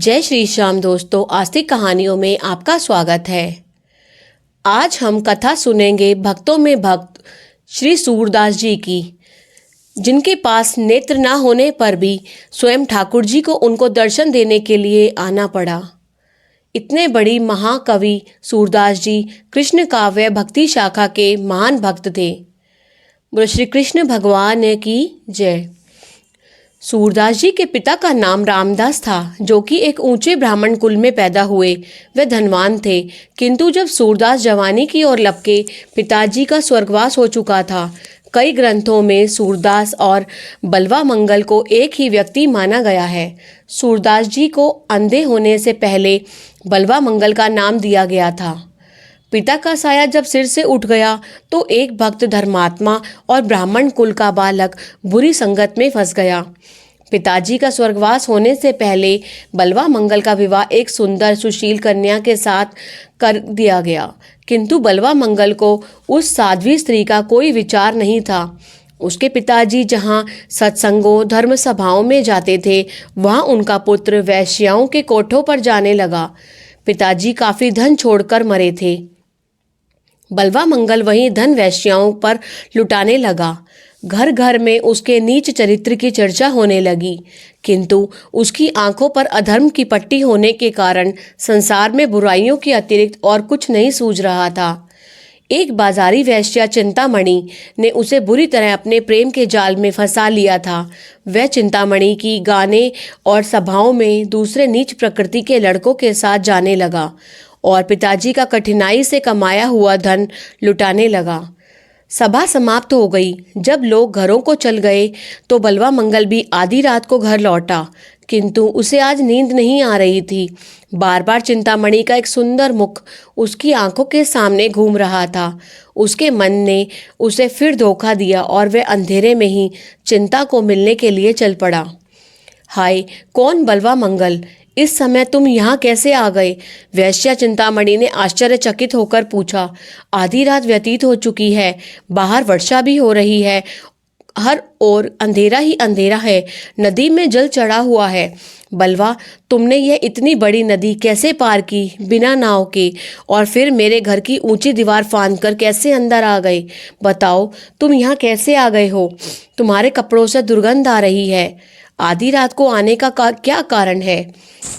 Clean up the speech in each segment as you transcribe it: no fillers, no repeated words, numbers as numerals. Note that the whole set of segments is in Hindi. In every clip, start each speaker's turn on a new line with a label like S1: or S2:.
S1: जय श्री श्याम दोस्तों, आस्तिक कहानियों में आपका स्वागत है। आज हम कथा सुनेंगे भक्तों में भक्त श्री सूरदास जी की, जिनके पास नेत्र ना होने पर भी स्वयं ठाकुर जी को उनको दर्शन देने के लिए आना पड़ा। इतने बड़ी महाकवि सूरदास जी कृष्ण काव्य भक्ति शाखा के महान भक्त थे। बोलो श्री कृष्ण भगवान की जय। सूरदास जी के पिता का नाम रामदास था, जो कि एक ऊंचे ब्राह्मण कुल में पैदा हुए। वे धनवान थे, किंतु जब सूरदास जवानी की ओर लपके पिताजी का स्वर्गवास हो चुका था। कई ग्रंथों में सूरदास और बलवा मंगल को एक ही व्यक्ति माना गया है। सूरदास जी को अंधे होने से पहले बलवा मंगल का नाम दिया गया था। पिता का साया जब सिर से उठ गया तो एक भक्त धर्मात्मा और ब्राह्मण कुल का बालक बुरी संगत में फंस गया। पिताजी का स्वर्गवास होने से पहले बलवा मंगल का विवाह एक सुंदर सुशील कन्या के साथ कर दिया गया, किंतु बलवा मंगल को उस साध्वी स्त्री का कोई विचार नहीं था। उसके पिताजी जहाँ सत्संगों धर्म सभाओं में जाते थे, वहाँ उनका पुत्र वैश्याओं के कोठों पर जाने लगा। पिताजी काफी धन छोड़कर मरे थे। बलवा मंगल वहीं धन वैश्याओं पर लुटाने लगा। घर घर में उसके नीच चरित्र की चर्चा होने लगी, किंतु उसकी आंखों पर अधर्म की पट्टी होने के कारण संसार में बुराइयों के अतिरिक्त और कुछ नहीं सूझ रहा था। एक बाजारी वैश्या चिंतामणि ने उसे बुरी तरह अपने प्रेम के जाल में फंसा लिया था। वह चिंतामणि की गाने और सभाओं में दूसरे नीच प्रकृति के लड़कों के साथ जाने लगा और पिताजी का कठिनाई से कमाया हुआ धन लुटाने लगा। सभा समाप्त हो गई। जब लोग घरों को चल गए तो बलवा मंगल भी आधी रात को घर लौटा, किंतु उसे आज नींद नहीं आ रही थी। बार बार चिंतामणि का एक सुंदर मुख उसकी आंखों के सामने घूम रहा था। उसके मन ने उसे फिर धोखा दिया और वह अंधेरे में ही चिंता को मिलने के लिए चल पड़ा। हाय, कौन बलवा मंगल, इस समय तुम यहाँ कैसे आ गए? वैश्या चिंतामणि ने आश्चर्यचकित होकर पूछा। आधी रात व्यतीत हो चुकी है, बाहर वर्षा भी हो रही है, हर ओर अंधेरा ही अंधेरा है, नदी में जल चढ़ा हुआ है। बलवा, तुमने यह इतनी बड़ी नदी कैसे पार की बिना नाव के, और फिर मेरे घर की ऊंची दीवार फांदकर कैसे अंदर आ गए? बताओ, तुम यहाँ कैसे आ गए हो? तुम्हारे कपड़ों से दुर्गंध आ रही है। आधी रात को आने का क्या कारण है?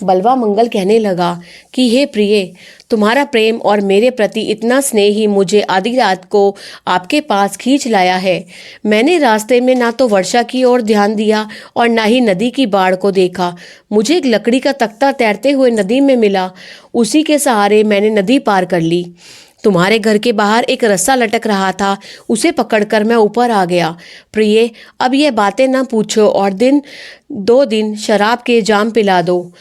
S1: बलवा मंगल कहने लगा कि हे प्रिय, तुम्हारा प्रेम और मेरे प्रति इतना स्नेह ही मुझे आधी रात को आपके पास खींच लाया है। मैंने रास्ते में ना तो वर्षा की ओर ध्यान दिया और ना ही नदी की बाढ़ को देखा। मुझे एक लकड़ी का तख्ता तैरते हुए नदी में मिला, उसी के सहारे मैंने नदी पार कर ली। तुम्हारे घर के बाहर एक रस्सा लटक रहा था, उसे पकड़कर मैं ऊपर आ गया। प्रिय, अब ये बातें ना पूछो और 2 दिन शराब के जाम पिला दो।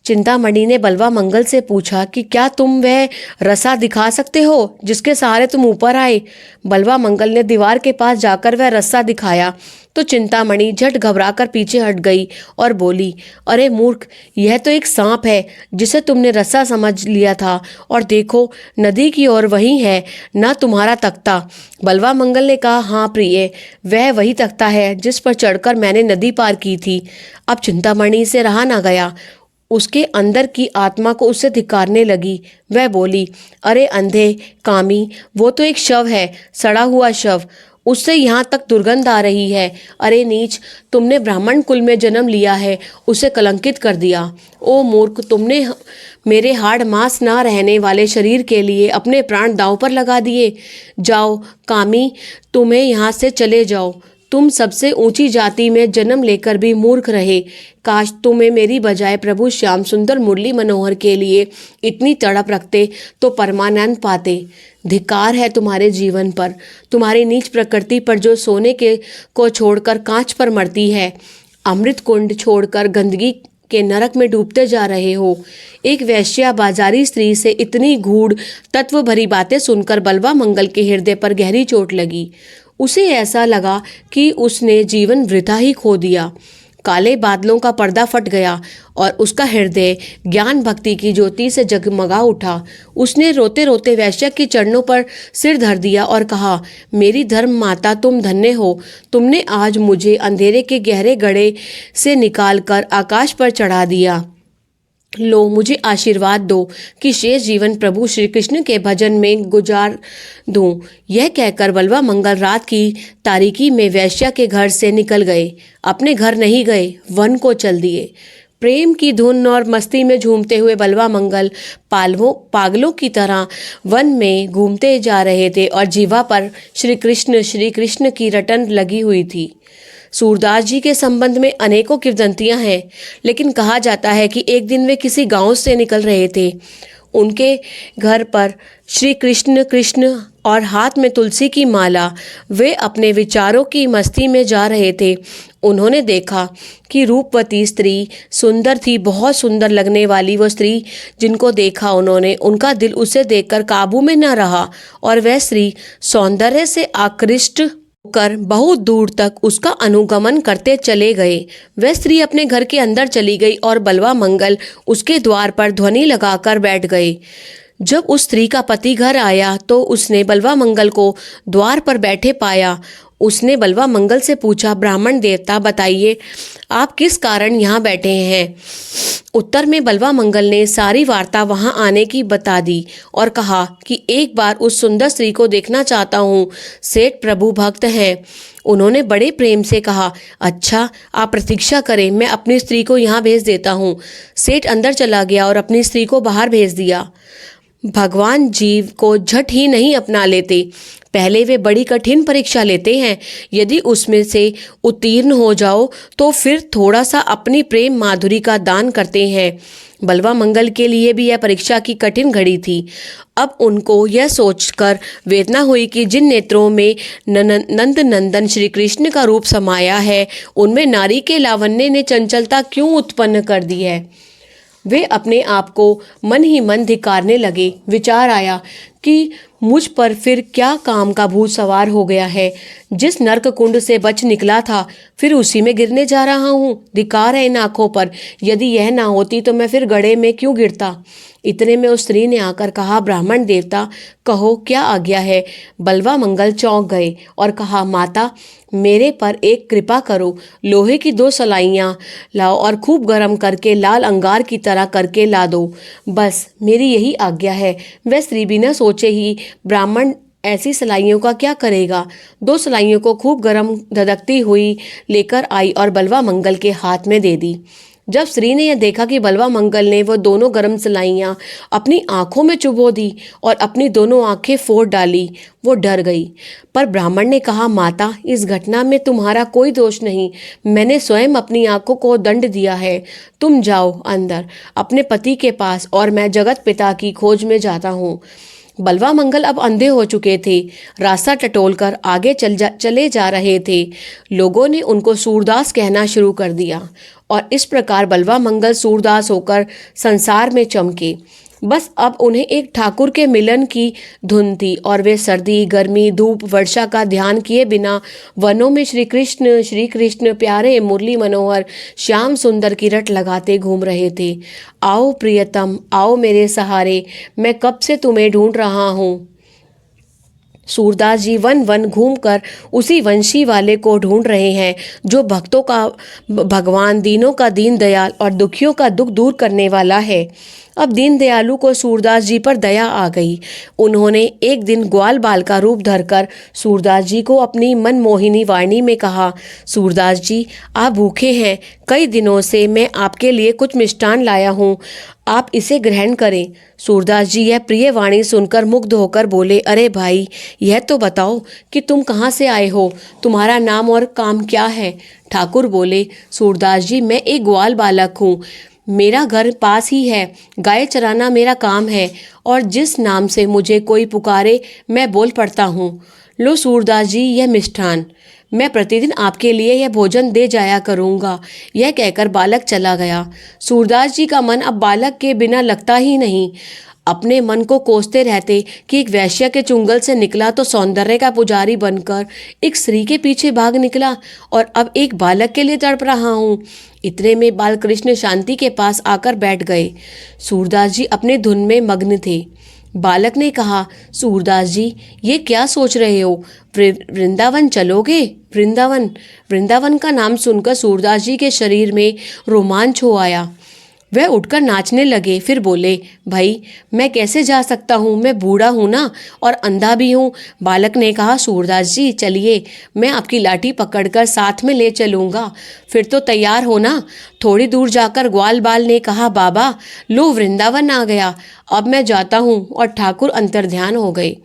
S1: चिंतामणि ने बलवा मंगल से पूछा कि क्या तुम वह रस्सा दिखा सकते हो जिसके सहारे तुम ऊपर आए? बलवा मंगल ने दीवार के पास जाकर वह रस्सा दिखाया तो चिंतामणि झट घबराकर पीछे हट गई और बोली, अरे मूर्ख, यह तो एक सांप है जिसे तुमने रस्सा समझ लिया था, और देखो नदी की ओर वही है ना तुम्हारा तख्ता। बलवा मंगल ने कहा, हाँ प्रिय, वह वही तख्ता है जिस पर चढ़कर मैंने नदी पार की थी। अब चिंतामणि से रहा ना गया, उसके अंदर की आत्मा को उससे धिक्कारने लगी। वह बोली, अरे अंधे कामी, वो तो एक शव है, सड़ा हुआ शव, उससे यहाँ तक दुर्गंध आ रही है। अरे नीच, तुमने ब्राह्मण कुल में जन्म लिया है, उसे कलंकित कर दिया। ओ मूर्ख, तुमने मेरे हाड़ मांस ना रहने वाले शरीर के लिए अपने प्राण दांव पर लगा दिए। जाओ कामी, तुम्हें यहाँ से चले जाओ। तुम सबसे ऊंची जाति में जन्म लेकर भी मूर्ख रहे। काश तुम्हें मेरी बजाय प्रभु श्याम सुंदर मुरली मनोहर के लिए इतनी तड़प रखते तो परमानंद पाते। धिक्कार है तुम्हारे जीवन पर, तुम्हारी नीच प्रकृति पर, जो सोने के को छोड़कर कांच पर मरती है। अमृत कुंड छोड़कर गंदगी के नरक में डूबते जा रहे हो। एक वैश्या बाजारी स्त्री से इतनी गूढ़ तत्व भरी बातें सुनकर बलवा मंगल के हृदय पर गहरी चोट लगी। उसे ऐसा लगा कि उसने जीवन वृथा ही खो दिया। काले बादलों का पर्दा फट गया और उसका हृदय ज्ञान भक्ति की ज्योति से जगमगा उठा। उसने रोते रोते वैश्या के चरणों पर सिर धर दिया और कहा, मेरी धर्म माता, तुम धन्य हो। तुमने आज मुझे अंधेरे के गहरे गड्ढे से निकालकर आकाश पर चढ़ा दिया। लो, मुझे आशीर्वाद दो कि शेष जीवन प्रभु श्री कृष्ण के भजन में गुजार दूं। यह कहकर बलवा मंगल रात की तारीकी में वैश्या के घर से निकल गए। अपने घर नहीं गए, वन को चल दिए। प्रेम की धुन और मस्ती में झूमते हुए बलवा मंगल पागलों की तरह वन में घूमते जा रहे थे और जीवा पर श्री कृष्ण की रटन लगी हुई थी। सूरदास जी के संबंध में अनेकों किंवदंतियां हैं, लेकिन कहा जाता है कि एक दिन वे किसी गांव से निकल रहे थे। उनके घर पर श्री कृष्ण और हाथ में तुलसी की माला। वे अपने विचारों की मस्ती में जा रहे थे। उन्होंने देखा कि रूपवती स्त्री सुंदर थी, बहुत सुंदर लगने वाली वो स्त्री जिनको देखा उन्होंने, उनका दिल उसे देखकर काबू में न रहा और वह स्त्री सौंदर्य से आकृष्ट कर बहुत दूर तक उसका अनुगमन करते चले गए। वह स्त्री अपने घर के अंदर चली गई और बलवा मंगल उसके द्वार पर ध्वनि लगाकर बैठ गए। जब उस स्त्री का पति घर आया तो उसने बलवा मंगल को द्वार पर बैठे पाया। उसने बलवा मंगल से पूछा, ब्राह्मण देवता बताइए, आप किस कारण यहाँ बैठे हैं? उत्तर में बलवा मंगल ने सारी वार्ता वहां आने की बता दी और कहा कि एक बार उस सुंदर स्त्री को देखना चाहता हूँ। सेठ प्रभु भक्त हैं। उन्होंने बड़े प्रेम से कहा, अच्छा, आप प्रतीक्षा करें, मैं अपनी स्त्री को यहाँ भेज देता हूँ। सेठ अंदर चला गया और अपनी स्त्री को बाहर भेज दिया। भगवान जीव को झट ही नहीं अपना लेते, पहले वे बड़ी कठिन परीक्षा लेते हैं। यदि उसमें से उत्तीर्ण हो जाओ तो फिर थोड़ा सा अपनी प्रेम माधुरी का दान करते हैं। बलवा मंगल के लिए भी यह परीक्षा की कठिन घड़ी थी। अब उनको यह सोचकर वेदना हुई कि जिन नेत्रों में नंद नंदन श्री कृष्ण का रूप समाया है, उनमें नारी के लावण्य ने चंचलता क्यों उत्पन्न कर दी है। वे अपने आप को मन ही मन धिक्कारने लगे। विचार आया कि मुझ पर फिर क्या काम का भूत सवार हो गया है। जिस नरक कुंड से बच निकला था, फिर उसी में गिरने जा रहा हूँ। धिक्कार है इन आँखों पर। यदि यह ना होती तो मैं फिर गड्ढे में क्यों गिरता। इतने में उस स्त्री ने आकर कहा, ब्राह्मण देवता, कहो क्या आज्ञा है। बलवा मंगल चौंक गए और कहा, माता, मेरे पर एक कृपा करो। लोहे की 2 सलाइयाँ लाओ और खूब गर्म करके लाल अंगार की तरह करके ला दो। बस मेरी यही आज्ञा है। वह स्त्री बिना सोचे ही ब्राह्मण ऐसी सलाइयों का क्या करेगा, 2 सलाइयों को खूब गर्म धधकती हुई लेकर आई और बलवा मंगल के हाथ में दे दी। जब स्त्री ने यह देखा कि बलवा मंगल ने वो दोनों गर्म सलाइयाँ अपनी आंखों में चुभो दी और अपनी दोनों आंखें फोड़ डाली, वो डर गई। पर ब्राह्मण ने कहा, माता, इस घटना में तुम्हारा कोई दोष नहीं। मैंने स्वयं अपनी आंखों को दंड दिया है। तुम जाओ अंदर अपने पति के पास और मैं जगत पिता की खोज में जाता हूँ। बलवा मंगल अब अंधे हो चुके थे। रास्ता टटोलकर आगे चले जा रहे थे। लोगों ने उनको सूरदास कहना शुरू कर दिया और इस प्रकार बलवा मंगल सूरदास होकर संसार में चमके। बस अब उन्हें एक ठाकुर के मिलन की धुन थी और वे सर्दी, गर्मी, धूप, वर्षा का ध्यान किए बिना वनों में श्री कृष्ण प्यारे मुरली मनोहर श्याम सुंदर की रट लगाते घूम रहे थे। आओ प्रियतम, आओ मेरे सहारे, मैं कब से तुम्हें ढूंढ रहा हूँ। सूरदास जी वन वन घूमकर उसी वंशी वाले को ढूंढ रहे हैं जो भक्तों का भगवान, दीनों का दीन दयाल और दुखियों का दुख दूर करने वाला है। अब दीन दयालु को सूरदास जी पर दया आ गई। उन्होंने एक दिन ग्वाल बाल का रूप धरकर सूरदास जी को अपनी मनमोहिनी वाणी में कहा, सूरदास जी, आप भूखे हैं। कई दिनों से मैं आपके लिए कुछ मिष्ठान लाया हूँ, आप इसे ग्रहण करें। सूरदास जी यह प्रिय वाणी सुनकर मुग्ध होकर बोले, अरे भाई, यह तो बताओ कि तुम कहाँ से आए हो, तुम्हारा नाम और काम क्या है। ठाकुर बोले, सूरदास जी, मैं एक ग्वाल बालक हूँ, मेरा घर पास ही है, गाय चराना मेरा काम है और जिस नाम से मुझे कोई पुकारे मैं बोल पड़ता हूँ। लो सूरदास जी, यह मिष्ठान, मैं प्रतिदिन आपके लिए यह भोजन दे जाया करूँगा। यह कहकर बालक चला गया। सूरदास जी का मन अब बालक के बिना लगता ही नहीं। अपने मन को कोसते रहते कि एक वैश्य के चुंगल से निकला तो सौंदर्य का पुजारी बनकर एक स्त्री के पीछे भाग निकला और अब एक बालक के लिए तड़प रहा हूँ। इतने में बालकृष्ण शांति के पास आकर बैठ गए। सूरदास जी अपने धुन में मग्न थे। बालक ने कहा, सूरदास जी, ये क्या सोच रहे हो, वृंदावन चलोगे? वृंदावन का नाम सुनकर सूरदास जी के शरीर में रोमांच हो आया। वह उठकर नाचने लगे। फिर बोले, भाई मैं कैसे जा सकता हूँ, मैं बूढ़ा हूँ ना और अंधा भी हूँ। बालक ने कहा, सूरदास जी चलिए, मैं आपकी लाठी पकड़कर साथ में ले चलूँगा, फिर तो तैयार हो ना। थोड़ी दूर जाकर ग्वाल बाल ने कहा, बाबा लो वृंदावन आ गया, अब मैं जाता हूँ। और ठाकुर अंतर्ध्यान हो गए।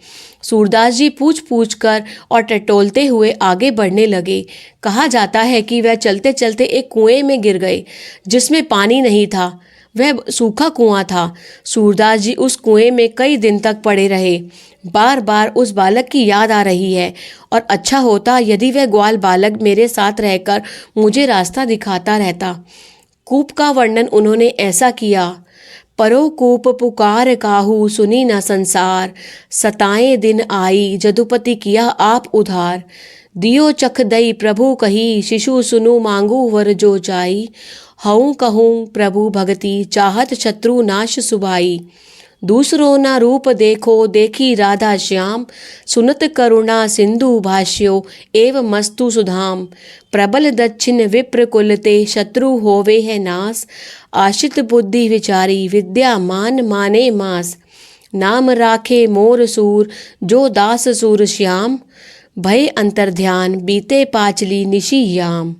S1: सूरदास जी पूछ पूछ कर और टटोलते हुए आगे बढ़ने लगे। कहा जाता है कि वह चलते चलते एक कुएं में गिर गए जिसमें पानी नहीं था। वह सूखा कुआं था। सूरदास जी उस कुएं में कई दिन तक पड़े रहे। बार बार उस बालक की याद आ रही है और अच्छा होता यदि वह ग्वाल बालक मेरे साथ रहकर मुझे रास्ता दिखाता रहता। कूप का वर्णन उन्होंने ऐसा किया, परो कूप पुकार काहू सुनी न संसार, सताए दिन आई जदुपति किया आप उधार। दियो चख दई प्रभु कही, शिशु सुनु मांगू वर जो जाई, हऊँ कहूँ प्रभु भगति चाहत शत्रु नाश सुभाई। दूसरो ना रूप देखो देखी राधा श्याम, सुनत करुणा सिंधु भाष्यो एव मस्तु सुधाम। प्रबल दक्षिण विप्र कुलते शत्रु होवे है नास, आशित बुद्धि विचारी विद्या मान माने मास। नाम राखे मोर सूर जो दास सूर श्याम, भय अंतर्ध्यान बीते पाचली निशी याम।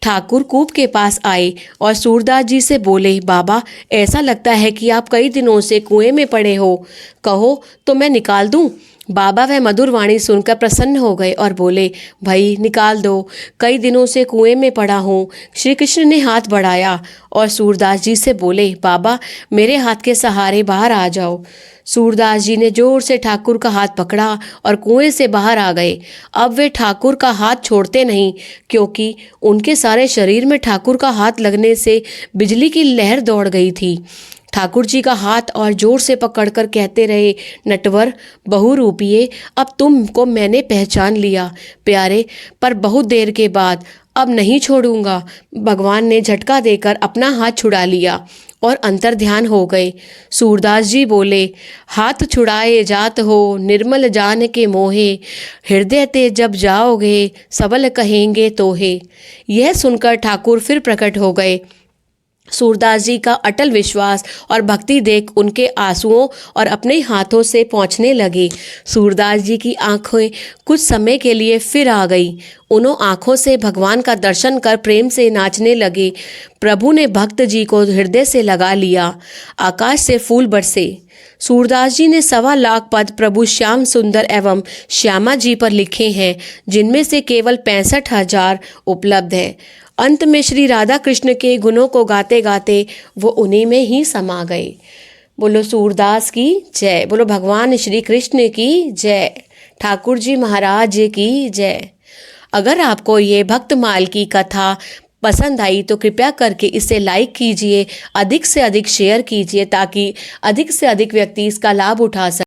S1: ठाकुर कूप के पास आए और सूरदास जी से बोले, बाबा ऐसा लगता है कि आप कई दिनों से कुएं में पड़े हो, कहो तो मैं निकाल दूं। बाबा वह मधुर वाणी सुनकर प्रसन्न हो गए और बोले, भाई निकाल दो, कई दिनों से कुएं में पड़ा हूँ। श्री कृष्ण ने हाथ बढ़ाया और सूरदास जी से बोले, बाबा मेरे हाथ के सहारे बाहर आ जाओ। सूरदास जी ने जोर से ठाकुर का हाथ पकड़ा और कुएं से बाहर आ गए। अब वे ठाकुर का हाथ छोड़ते नहीं, क्योंकि उनके सारे शरीर में ठाकुर का हाथ लगने से बिजली की लहर दौड़ गई थी। ठाकुर जी का हाथ और जोर से पकड़कर कहते रहे, नटवर बहुरूपिये, अब तुमको मैंने पहचान लिया प्यारे, पर बहुत देर के बाद, अब नहीं छोड़ूंगा। भगवान ने झटका देकर अपना हाथ छुड़ा लिया और अंतर्ध्यान हो गए। सूरदास जी बोले, हाथ छुड़ाए जात हो निर्मल जान के मोहे, हृदय ते जब जाओगे सबल कहेंगे तोहे। यह सुनकर ठाकुर फिर प्रकट हो गए। सूरदास जी का अटल विश्वास और भक्ति देख उनके आंसुओं और अपने हाथों से पोंछने लगे। सूरदास जी की आंखें कुछ समय के लिए फिर आ गई। उन्हों आंखों से भगवान का दर्शन कर प्रेम से नाचने लगे। प्रभु ने भक्त जी को हृदय से लगा लिया। आकाश से फूल बरसे। सूरदास जी ने 1.25 लाख पद प्रभु श्याम सुंदर एवं श्यामा जी पर लिखे हैं, जिनमें से केवल 65,000 उपलब्ध हैं। अंत में श्री राधा कृष्ण के गुणों को गाते गाते वो उन्हीं में ही समा गए। बोलो सूरदास की जय, बोलो भगवान श्री कृष्ण की जय, ठाकुर जी महाराज की जय। अगर आपको ये भक्तमाल की कथा पसंद आई तो कृपया करके इसे लाइक कीजिए, अधिक से अधिक शेयर कीजिए ताकि अधिक से अधिक व्यक्ति इसका लाभ उठा सकें।